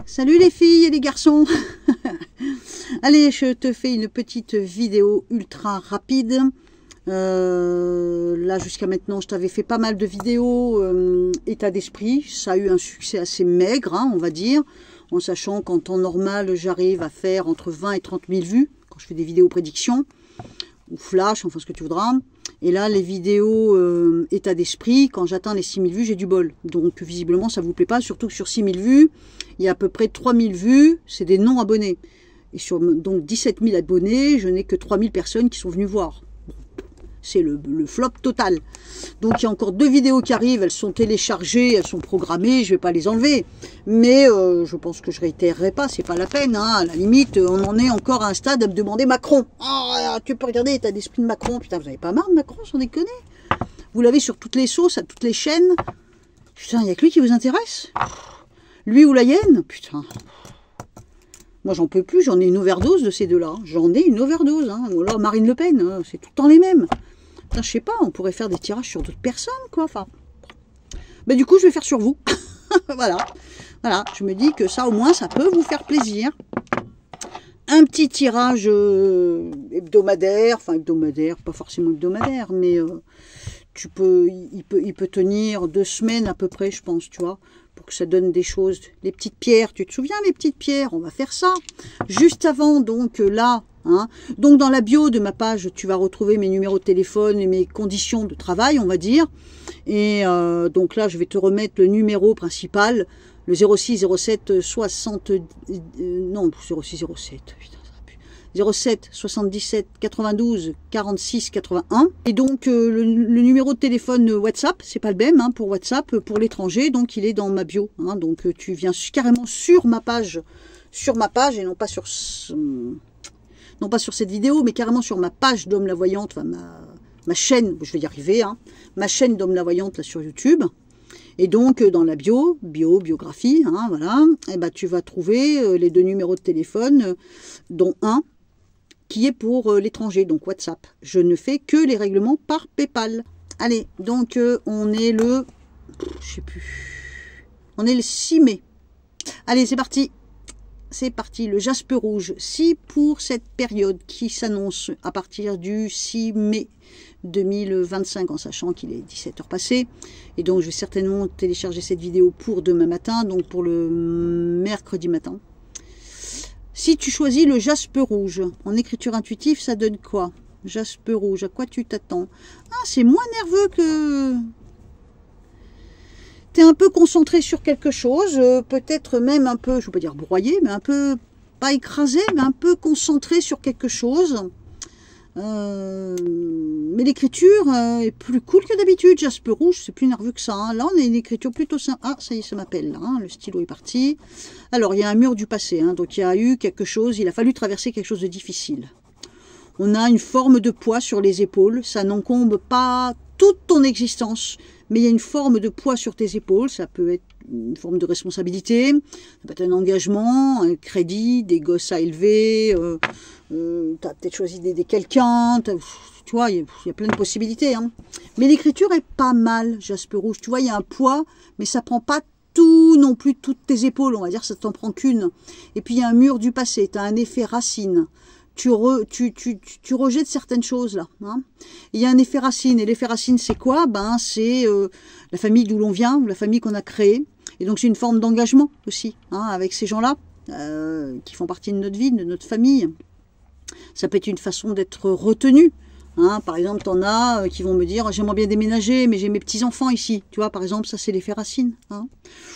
Salut les filles et les garçons. Allez, je te fais une petite vidéo ultra rapide. Là, jusqu'à maintenant, je t'avais fait pas mal de vidéos état d'esprit. Ça a eu un succès assez maigre, hein, on va dire, en sachant qu'en temps normal, j'arrive à faire entre 20 et 30 000 vues quand je fais des vidéos prédictions ou flash, enfin ce que tu voudras. Et là, les vidéos état d'esprit, quand j'atteins les 6 000 vues, j'ai du bol. Donc, visiblement, ça ne vous plaît pas, surtout que sur 6 000 vues, il y a à peu près 3 000 vues, c'est des non-abonnés. Et sur donc 17 000 abonnés, je n'ai que 3 000 personnes qui sont venues voir. C'est le flop total. Donc, il y a encore 2 vidéos qui arrivent, elles sont téléchargées, elles sont programmées, je ne vais pas les enlever. Mais je pense que je ne réitérerai pas, c'est pas la peine. Hein. À la limite, on en est encore à un stade à me demander Macron. Oh, tu peux regarder l'état d'esprit de Macron. Putain, vous n'avez pas marre de Macron, sans déconner. Vous l'avez sur toutes les sauces, à toutes les chaînes. Putain, il n'y a que lui qui vous intéresse. Lui ou la hyène. Putain. Moi, j'en peux plus, j'en ai une overdose de ces deux-là. J'en ai une overdose. Hein. Ou alors Marine Le Pen, hein. C'est tout le temps les mêmes. Putain, je sais pas, on pourrait faire des tirages sur d'autres personnes, quoi. Enfin, bah, du coup, je vais faire sur vous. Voilà. Voilà, je me dis que ça, au moins, ça peut vous faire plaisir. Un petit tirage hebdomadaire, enfin hebdomadaire, pas forcément hebdomadaire, mais il peut tenir 2 semaines à peu près, je pense, tu vois, pour que ça donne des choses. Les petites pierres, tu te souviens, les petites pierres, on va faire ça. Juste avant, donc là, hein, donc dans la bio de ma page, tu vas retrouver mes numéros de téléphone et mes conditions de travail, on va dire. Et donc là, je vais te remettre le numéro principal, le 06 07 60... non, 06 07, putain, 07 77 92 46 81. Et donc le numéro de téléphone WhatsApp, c'est pas le même hein, pour WhatsApp, pour l'étranger, donc il est dans ma bio. Hein, donc tu viens carrément sur ma page et non pas sur cette vidéo, mais carrément sur ma page d'Homme la Voyante, enfin ma chaîne, je vais y arriver, hein, ma chaîne d'Homme la Voyante là sur YouTube. Et donc, dans la biographie, hein, voilà, et ben, tu vas trouver les 2 numéros de téléphone, dont un qui est pour l'étranger, donc WhatsApp. Je ne fais que les règlements par PayPal. Allez, donc on est le... je sais plus... on est le 6 mai. Allez, c'est parti. C'est parti, le jaspe rouge. Si pour cette période qui s'annonce à partir du 6 mai 2025, en sachant qu'il est 17 h passées, et donc je vais certainement télécharger cette vidéo pour demain matin, donc pour le mercredi matin. Si tu choisis le jaspe rouge, en écriture intuitive, ça donne quoi? Jaspe rouge, à quoi tu t'attends? Ah, c'est moins nerveux que... tu es un peu concentré sur quelque chose, peut-être même un peu, je ne veux pas dire broyé, mais un peu, pas écrasé, mais un peu concentré sur quelque chose. Mais l'écriture est plus cool que d'habitude. Jaspe rouge, c'est plus nerveux que ça. Hein. Là, on a une écriture plutôt simple. Ah, ça y est, ça m'appelle. Hein. Le stylo est parti. Alors, il y a un mur du passé. Hein. Donc, il y a eu quelque chose. Il a fallu traverser quelque chose de difficile. On a une forme de poids sur les épaules. Ça n'encombe pas toute ton existence. Mais il y a une forme de poids sur tes épaules. Ça peut être une forme de responsabilité. Ça peut être un engagement, un crédit, des gosses à élever. Tu as peut-être choisi d'aider quelqu'un. Tu vois, il y a plein de possibilités. Hein. Mais l'écriture est pas mal, jaspe rouge. Tu vois, il y a un poids, mais ça prend pas tout non plus, toutes tes épaules. On va dire que ça t'en prend qu'une. Et puis, il y a un mur du passé. Tu as un effet racine. Tu rejettes certaines choses là. Hein. Il y a un effet racine. Et l'effet racine, c'est quoi? Ben, c'est la famille d'où l'on vient, la famille qu'on a créée. Et donc, c'est une forme d'engagement aussi, hein, avec ces gens-là, qui font partie de notre vie, de notre famille. Ça peut être une façon d'être retenu. Hein. Par exemple, t'en as qui vont me dire, j'aimerais bien déménager, mais j'ai mes petits-enfants ici. Tu vois, par exemple, ça, c'est l'effet racine. Hein.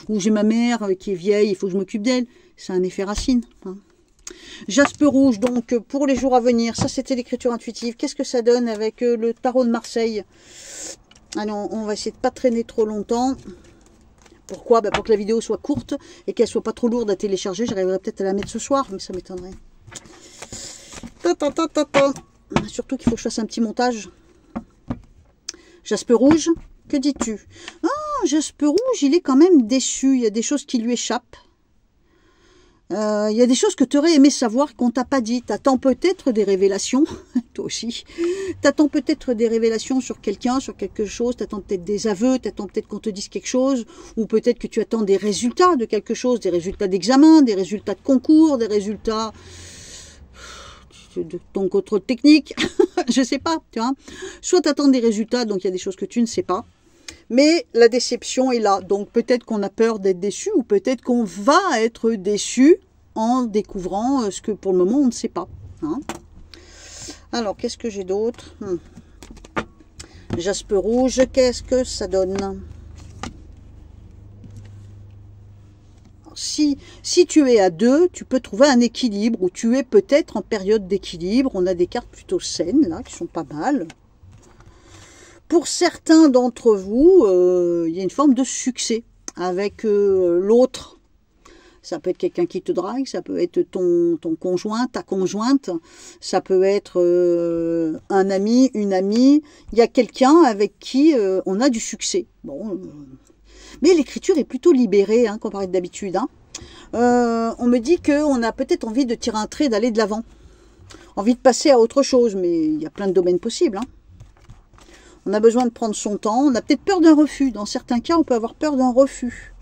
Ou j'ai ma mère qui est vieille, il faut que je m'occupe d'elle. C'est un effet racine. Hein. Jaspe rouge, donc, pour les jours à venir. Ça, c'était l'écriture intuitive. Qu'est-ce que ça donne avec le tarot de Marseille? Allez, on va essayer de ne pas traîner trop longtemps. Pourquoi? Ben, pour que la vidéo soit courte et qu'elle soit pas trop lourde à télécharger. J'arriverai peut-être à la mettre ce soir, mais ça m'étonnerait. Surtout qu'il faut que je fasse un petit montage. Jaspe rouge, que dis-tu? Ah, Jaspe rouge, il est quand même déçu. Il y a des choses qui lui échappent. Il y a des choses que tu aurais aimé savoir qu'on t'a pas dit. T'attends peut-être des révélations, toi aussi. T'attends peut-être des révélations sur quelqu'un, sur quelque chose. T'attends peut-être des aveux, t'attends peut-être qu'on te dise quelque chose. Ou peut-être que tu attends des résultats de quelque chose, des résultats d'examen, des résultats de concours, des résultats de ton contrôle technique. Je sais pas, tu vois. Soit t'attends des résultats, donc il y a des choses que tu ne sais pas. Mais la déception est là, donc peut-être qu'on a peur d'être déçu ou peut-être qu'on va être déçu en découvrant ce que pour le moment on ne sait pas. Hein. Alors, qu'est-ce que j'ai d'autre? Jaspe rouge, qu'est-ce que ça donne? Alors, si tu es à 2, tu peux trouver un équilibre ou tu es peut-être en période d'équilibre. On a des cartes plutôt saines là, qui sont pas mal. Pour certains d'entre vous, il y a une forme de succès avec l'autre. Ça peut être quelqu'un qui te drague, ça peut être ton conjoint, ta conjointe, ça peut être un ami, une amie. Il y a quelqu'un avec qui on a du succès. Bon, mais l'écriture est plutôt libérée, hein, comparé d'habitude. Hein. On me dit qu'on a peut-être envie de tirer un trait, d'aller de l'avant. Envie de passer à autre chose, mais il y a plein de domaines possibles. Hein. On a besoin de prendre son temps. On a peut-être peur d'un refus. Dans certains cas, on peut avoir peur d'un refus.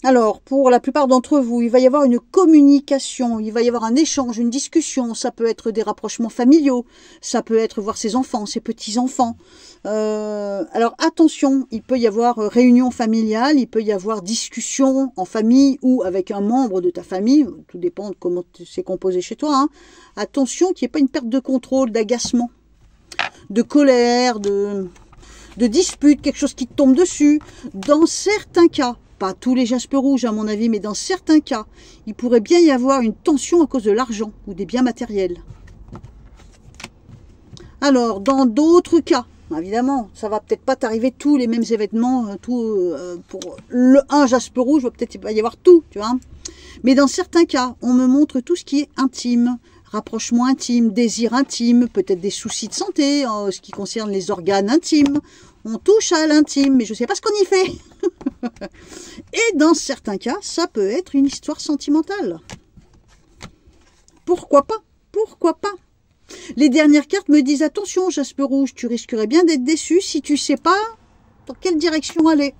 Alors, pour la plupart d'entre vous, il va y avoir une communication, il va y avoir un échange, une discussion. Ça peut être des rapprochements familiaux, ça peut être voir ses enfants, ses petits-enfants. Alors, attention, il peut y avoir réunion familiale, il peut y avoir discussion en famille ou avec un membre de ta famille. Tout dépend de comment c'est composé chez toi. Hein. Attention qu'il n'y ait pas une perte de contrôle, d'agacement, de colère, de dispute, quelque chose qui te tombe dessus. Dans certains cas, pas tous les jaspes rouges à mon avis, mais dans certains cas, il pourrait bien y avoir une tension à cause de l'argent ou des biens matériels. Alors, dans d'autres cas, évidemment, ça va peut-être pas t'arriver tous les mêmes événements, pour un jaspe rouge, va peut-être pas y avoir tout, tu vois. Mais dans certains cas, on me montre tout ce qui est intime, rapprochement intime, désir intime, peut-être des soucis de santé, en ce qui concerne les organes intimes. On touche à l'intime, mais je ne sais pas ce qu'on y fait. Et dans certains cas, ça peut être une histoire sentimentale. Pourquoi pas? Pourquoi pas? Les dernières cartes me disent, attention, jaspe rouge, tu risquerais bien d'être déçu si tu ne sais pas dans quelle direction aller.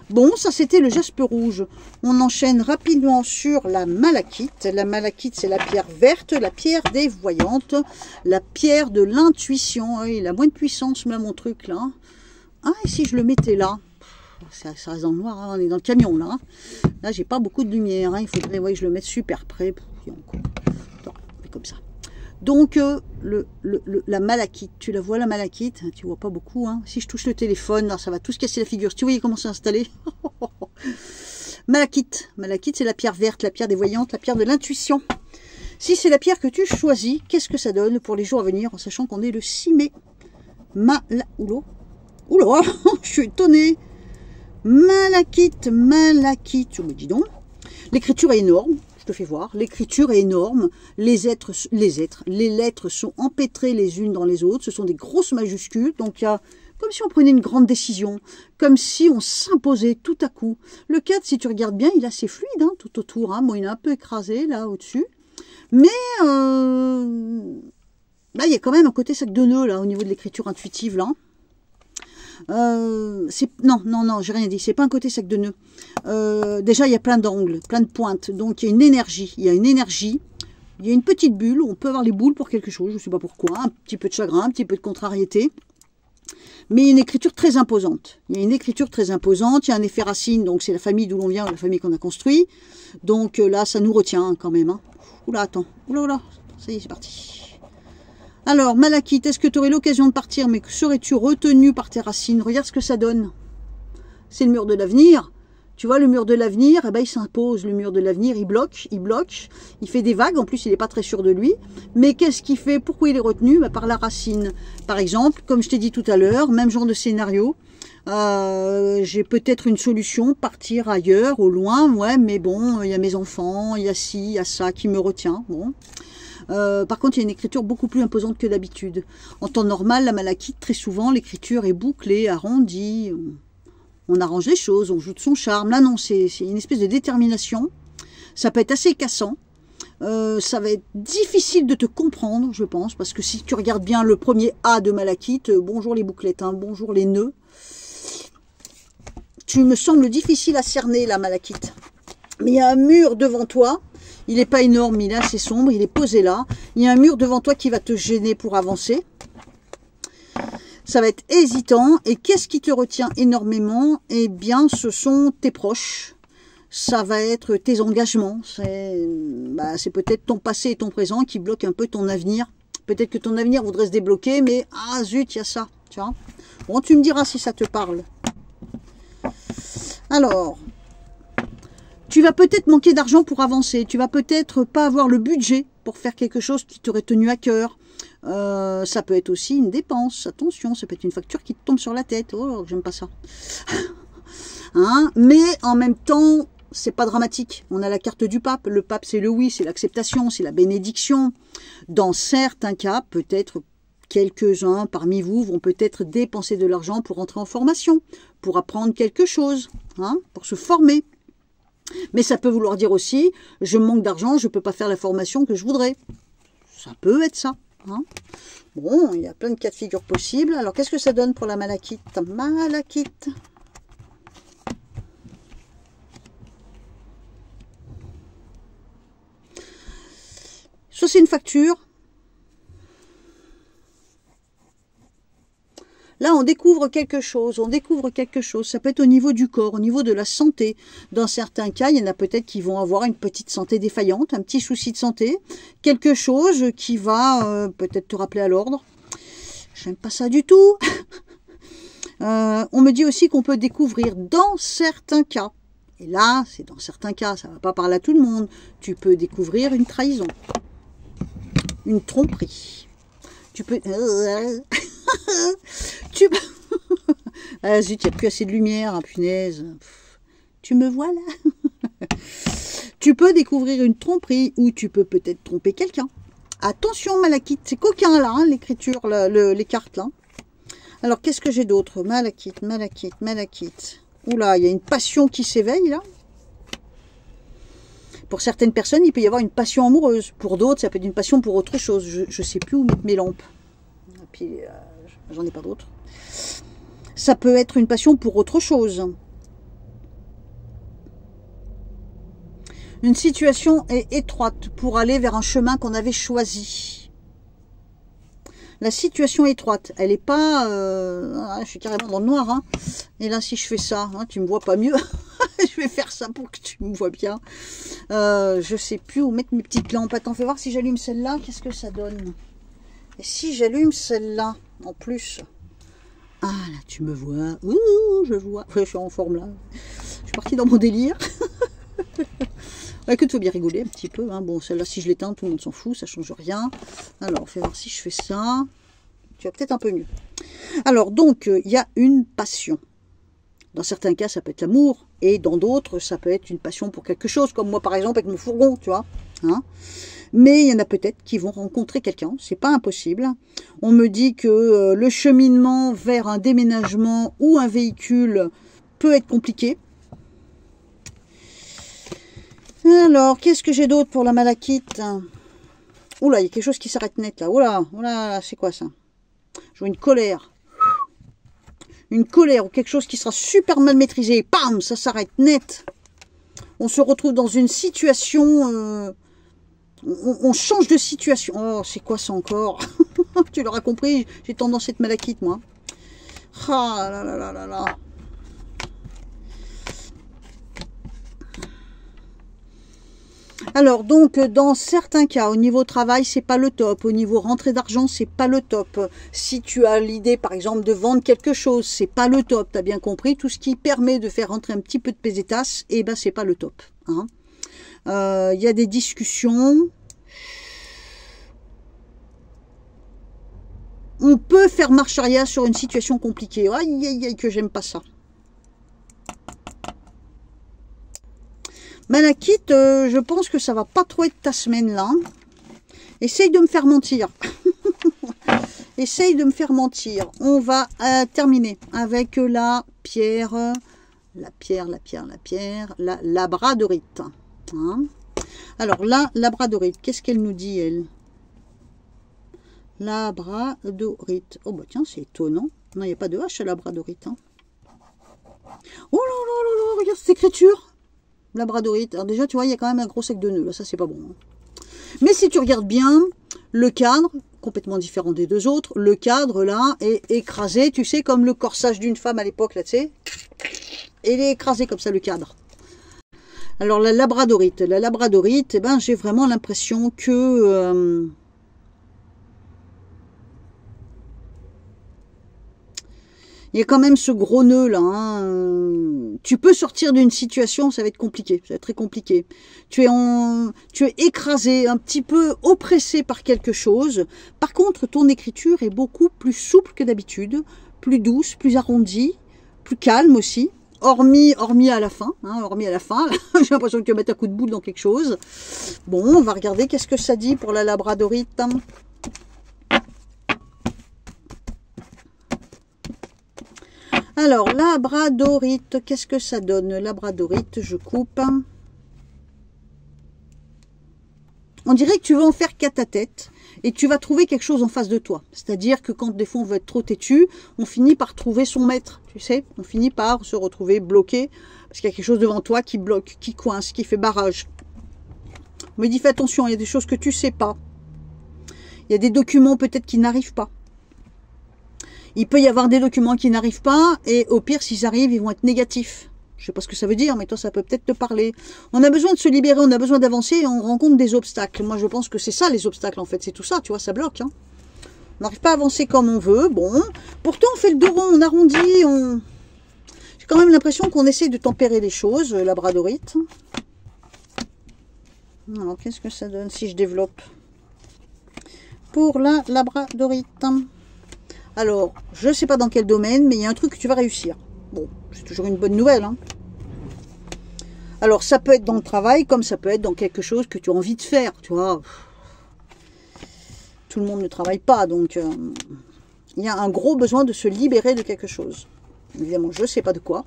Bon, ça c'était le jaspe rouge. On enchaîne rapidement sur la malachite. La malachite, c'est la pierre verte, la pierre des voyantes, la pierre de l'intuition. Il a moins de puissance, même mon truc là. Ah, et si je le mettais là? Ça reste dans le noir, hein, on est dans le camion là. Là, j'ai pas beaucoup de lumière. Hein, il faudrait que je le mette super près. Attends, comme ça. Donc, la malachite, tu la vois la malachite? Tu vois pas beaucoup. Hein. Si je touche le téléphone, là, ça va tout se casser la figure. Si tu voyais comment c'est installé. Malachite. Malachite, c'est la pierre verte, la pierre des voyantes, la pierre de l'intuition. Si c'est la pierre que tu choisis, qu'est-ce que ça donne pour les jours à venir, en sachant qu'on est le 6 mai? Oula, je suis étonnée. Malachite, malachite. Mais dis donc. L'écriture est énorme. Je te fais voir. L'écriture est énorme. Les lettres sont empêtrées les unes dans les autres. Ce sont des grosses majuscules. Donc, il y a comme si on prenait une grande décision. Comme si on s'imposait tout à coup. Le 4, si tu regardes bien, il est assez fluide hein, tout autour. Hein. Bon, il est un peu écrasé là au-dessus. Mais là, il y a quand même un côté sac de nœuds là au niveau de l'écriture intuitive là. Non, j'ai rien dit, c'est pas un côté sac de nœuds. Déjà, il y a plein d'angles, plein de pointes, donc il y a une énergie, il y a une petite bulle, on peut avoir les boules pour quelque chose, je ne sais pas pourquoi, un petit peu de chagrin, un petit peu de contrariété, mais une écriture très imposante. Il y a une écriture très imposante, il y a un effet racine, donc c'est la famille d'où l'on vient, la famille qu'on a construit, donc là, ça nous retient hein, quand même. Hein. Oula, attends, oula, ça y est, c'est parti. Alors, malachite, est-ce que tu aurais l'occasion de partir, mais serais-tu retenu par tes racines? Regarde ce que ça donne. C'est le mur de l'avenir. Tu vois, le mur de l'avenir, eh ben, il s'impose. Le mur de l'avenir, il bloque. Il fait des vagues. En plus, il n'est pas très sûr de lui. Mais qu'est-ce qu'il fait? Pourquoi il est retenu? Ben, par la racine. Par exemple, comme je t'ai dit tout à l'heure, même genre de scénario. J'ai peut-être une solution, partir ailleurs, au loin. Ouais, mais bon, il y a mes enfants, il y a ci, il y a ça qui me retient. Bon. Par contre, il y a une écriture beaucoup plus imposante que d'habitude. En temps normal, la malachite, très souvent, l'écriture est bouclée, arrondie. on arrange les choses, on joue de son charme. Là, non, c'est une espèce de détermination. Ça peut être assez cassant. Ça va être difficile de te comprendre, je pense, parce que si tu regardes bien le premier A de Malachite, bonjour les bouclettes, hein, bonjour les nœuds, tu me sembles difficile à cerner, la Malachite. Mais il y a un mur devant toi, il n'est pas énorme, il est assez sombre, il est posé là. Il y a un mur devant toi qui va te gêner pour avancer. Ça va être hésitant. Et qu'est-ce qui te retient énormément? Eh bien, ce sont tes proches. Ça va être tes engagements. C'est peut-être ton passé et ton présent qui bloquent un peu ton avenir. Peut-être que ton avenir voudrait se débloquer, mais ah zut, il y a ça. Tu vois. Bon, tu me diras si ça te parle. Alors, tu vas peut-être manquer d'argent pour avancer. Tu vas peut-être pas avoir le budget pour faire quelque chose qui t'aurait tenu à cœur. Ça peut être aussi une dépense. Attention, ça peut être une facture qui te tombe sur la tête. Oh, j'aime pas ça. Hein, mais en même temps, c'est pas dramatique. On a la carte du pape. Le pape, c'est le oui, c'est l'acceptation, c'est la bénédiction. Dans certains cas, peut-être quelques-uns parmi vous vont peut-être dépenser de l'argent pour entrer en formation, pour apprendre quelque chose, hein, pour se former. Mais ça peut vouloir dire aussi, je manque d'argent, je ne peux pas faire la formation que je voudrais. Ça peut être ça. Hein. Bon, il y a plein de cas de figure possibles. Alors, qu'est-ce que ça donne pour la Malachite? Malachite. Soit c'est une facture. Là, on découvre quelque chose, Ça peut être au niveau du corps, au niveau de la santé. Dans certains cas, il y en a peut-être qui vont avoir une petite santé défaillante, un petit souci de santé. Quelque chose qui va peut-être te rappeler à l'ordre. J'aime pas ça du tout. On me dit aussi qu'on peut découvrir dans certains cas, et là, c'est dans certains cas, ça ne va pas parler à tout le monde, tu peux découvrir une trahison, une tromperie. Tu peux... Ah zut, il n'y a plus assez de lumière, hein, punaise. Tu me vois là? Tu peux découvrir une tromperie ou tu peux peut-être tromper quelqu'un. Attention, Malachite, c'est coquin là, hein, l'écriture, les cartes là. Alors, qu'est-ce que j'ai d'autre? Malachite. Oula, il y a une passion qui s'éveille là. Pour certaines personnes, il peut y avoir une passion amoureuse. Pour d'autres, ça peut être une passion pour autre chose. Je ne sais plus où mettre mes lampes. Et puis, j'en ai pas d'autres. Ça peut être une passion pour autre chose. Une situation est étroite pour aller vers un chemin qu'on avait choisi. La situation est étroite. Elle n'est pas... je suis carrément dans le noir. Hein. Et là, si je fais ça, hein, tu ne me vois pas mieux. Je vais faire ça pour que tu me vois bien. Je ne sais plus où mettre mes petites lampes. Attends, fais voir si j'allume celle-là. Qu'est-ce que ça donne? Et si j'allume celle-là, en plus... Ah, là, tu me vois. Ouh, je vois. Ouais, je suis en forme, là. Je suis partie dans mon délire. Écoute, il faut bien rigoler un petit peu. Hein. Bon, celle-là, si je l'éteins, tout le monde s'en fout. Ça ne change rien. Alors, fais voir si je fais ça. Tu vas peut-être un peu mieux. Alors, donc, il y a une passion. Dans certains cas, ça peut être l'amour. Et dans d'autres, ça peut être une passion pour quelque chose. Comme moi, par exemple, avec mon fourgon, tu vois. Hein. Mais il y en a peut-être qui vont rencontrer quelqu'un, c'est pas impossible. On me dit que le cheminement vers un déménagement ou un véhicule peut être compliqué. Alors, qu'est-ce que j'ai d'autre pour la Malachite? Oula, il y a quelque chose qui s'arrête net là. Oula, c'est quoi ça? Je vois une colère. Une colère ou quelque chose qui sera super mal maîtrisé. Pam, ça s'arrête net. On se retrouve dans une situation... On change de situation. Oh, c'est quoi ça encore? Tu l'auras compris, j'ai tendance à être Malachite, moi. Ah là là là là là. Alors, donc, dans certains cas, au niveau travail, c'est pas le top. Au niveau rentrée d'argent, c'est pas le top. Si tu as l'idée, par exemple, de vendre quelque chose, c'est pas le top. Tu as bien compris. Tout ce qui permet de faire rentrer un petit peu de pesetas, eh ben, c'est pas le top. Hein. Y a des discussions. On peut faire marche arrière sur une situation compliquée. Aïe, aïe, aïe, que j'aime pas ça. Malachite, je pense que ça va pas trop être ta semaine là. Essaye de me faire mentir. Essaye de me faire mentir. On va terminer avec la pierre la pierre, la labradorite. Hein. Alors la labradorite, qu'est-ce qu'elle nous dit, elle? Labradorite. Oh bah tiens, c'est étonnant. Non, il n'y a pas de H à labradorite. Hein. Oh là là là là, regarde cette écriture. Labradorite. Alors déjà, tu vois, il y a quand même un gros sac de nœuds. Là, ça, c'est pas bon. Hein. Mais si tu regardes bien, le cadre, complètement différent des deux autres, le cadre, là, est écrasé. Tu sais, comme le corsage d'une femme à l'époque, là, tu sais. Il est écrasé comme ça, le cadre. Alors, la labradorite, eh ben, j'ai vraiment l'impression que... il y a quand même ce gros nœud là. Hein. Tu peux sortir d'une situation, ça va être compliqué, ça va être très compliqué. Tu es écrasé, un petit peu oppressé par quelque chose. Par contre, ton écriture est beaucoup plus souple que d'habitude, plus douce, plus arrondie, plus calme aussi. Hormis à la fin, hein, j'ai l'impression que tu vas mettre un coup de boule dans quelque chose. Bon, on va regarder qu'est-ce que ça dit pour la labradorite. Alors, labradorite, qu'est-ce que ça donne? Labradorite, je coupe. On dirait que tu veux en faire qu'à ta tête et tu vas trouver quelque chose en face de toi. C'est-à-dire que quand des fois on veut être trop têtu, on finit par trouver son maître, tu sais. On finit par se retrouver bloqué parce qu'il y a quelque chose devant toi qui bloque, qui coince, qui fait barrage. On me dit fais attention, il y a des choses que tu sais pas. Il y a des documents peut-être qui n'arrivent pas. Il peut y avoir des documents qui n'arrivent pas et au pire, s'ils arrivent, ils vont être négatifs. Je ne sais pas ce que ça veut dire, mais toi, ça peut peut-être te parler. On a besoin de se libérer, on a besoin d'avancer et on rencontre des obstacles. Moi, je pense que c'est ça, les obstacles, en fait. C'est tout ça, tu vois, ça bloque. Hein. On n'arrive pas à avancer comme on veut. Bon, pourtant, on fait le dos rond, on arrondit. J'ai quand même l'impression qu'on essaye de tempérer les choses, labradorite. Alors, qu'est-ce que ça donne si je développe? Pour la labradorite. Alors, je ne sais pas dans quel domaine, mais il y a un truc que tu vas réussir. Bon, c'est toujours une bonne nouvelle. Hein. Alors, ça peut être dans le travail, comme ça peut être dans quelque chose que tu as envie de faire, tu vois. Tout le monde ne travaille pas, donc il y a un gros besoin de se libérer de quelque chose. Évidemment, je ne sais pas de quoi.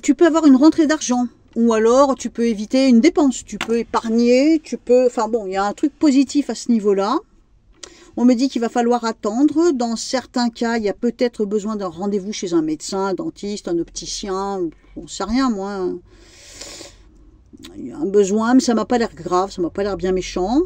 Tu peux avoir une rentrée d'argent. Ou alors, tu peux éviter une dépense. Tu peux épargner. Tu peux... Enfin bon, il y a un truc positif à ce niveau-là. On me dit qu'il va falloir attendre. Dans certains cas, il y a peut-être besoin d'un rendez-vous chez un médecin, un dentiste, un opticien. On ne sait rien, moi. Il y a un besoin, mais ça m'a pas l'air grave. Ça m'a pas l'air bien méchant.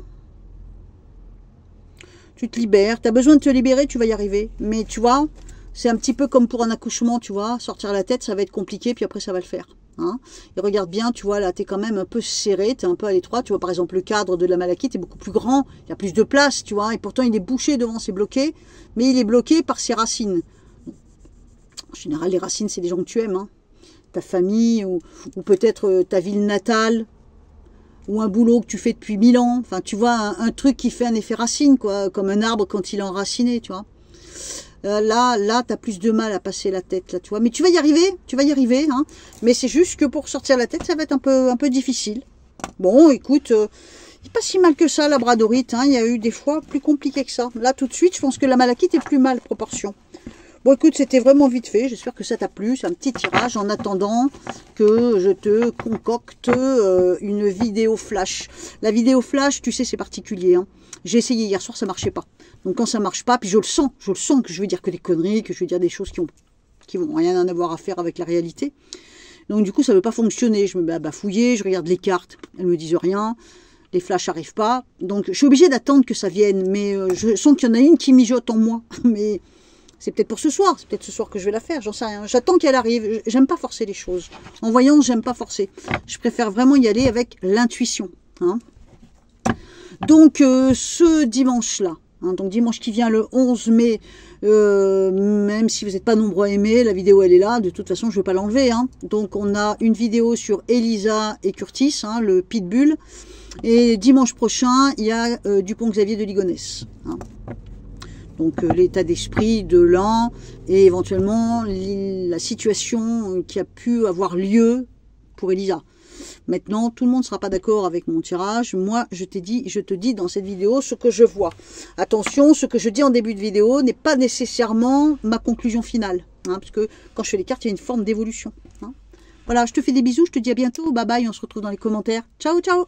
Tu te libères. Tu as besoin de te libérer, tu vas y arriver. Mais tu vois... C'est un petit peu comme pour un accouchement, tu vois. Sortir la tête, ça va être compliqué, puis après, ça va le faire. Hein. Et regarde bien, tu vois, là, tu es quand même un peu serré, tu es un peu à l'étroit. Tu vois, par exemple, le cadre de la malachite est beaucoup plus grand. Il y a plus de place, tu vois. Et pourtant, il est bouché devant, c'est bloqué. Mais il est bloqué par ses racines. En général, les racines, c'est des gens que tu aimes. Hein. Ta famille, ou peut-être ta ville natale, ou un boulot que tu fais depuis 1000 ans. Enfin, tu vois, un truc qui fait un effet racine, quoi. Comme un arbre quand il est enraciné, tu vois. Là, tu as plus de mal à passer la tête, là, tu vois. Mais tu vas y arriver, hein. Mais c'est juste que pour sortir la tête, ça va être un peu difficile. Bon, écoute, il n'est pas si mal que ça, la labradorite, hein. Il y a eu des fois plus compliqué que ça. Là, tout de suite, je pense que la malachite est plus mal proportion. Bon, écoute, c'était vraiment vite fait. J'espère que ça t'a plu. C'est un petit tirage en attendant que je te concocte une vidéo flash. La vidéo flash, tu sais, c'est particulier, hein. J'ai essayé hier soir, ça marchait pas. Donc quand ça marche pas, puis je le sens que je vais dire que des conneries, que je vais dire des choses qui vont rien en avoir à faire avec la réalité. Donc du coup, ça veut pas fonctionner. Je me mets à bafouiller, je regarde les cartes, elles me disent rien, les flashs n'arrivent pas. Donc je suis obligée d'attendre que ça vienne, mais je sens qu'il y en a une qui mijote en moi. Mais c'est peut-être pour ce soir, c'est peut-être ce soir que je vais la faire, j'en sais rien. J'attends qu'elle arrive, j'aime pas forcer les choses. En voyance, j'aime pas forcer. Je préfère vraiment y aller avec l'intuition. Hein. Donc ce dimanche-là, hein, donc dimanche qui vient le 11 mai, même si vous n'êtes pas nombreux à aimer, la vidéo elle est là, de toute façon je ne vais pas l'enlever. Hein. Donc on a une vidéo sur Elisa et Curtis, hein, le pitbull, et dimanche prochain il y a Dupont-Xavier de Ligonnès. Hein. Donc l'état d'esprit de l'un et éventuellement la situation qui a pu avoir lieu pour Elisa. Maintenant, tout le monde ne sera pas d'accord avec mon tirage. Moi, je te dis dans cette vidéo ce que je vois. Attention, ce que je dis en début de vidéo n'est pas nécessairement ma conclusion finale. Hein, parce que quand je fais les cartes, il y a une forme d'évolution. Hein. Voilà, je te fais des bisous, je te dis à bientôt. Bye bye, on se retrouve dans les commentaires. Ciao, ciao!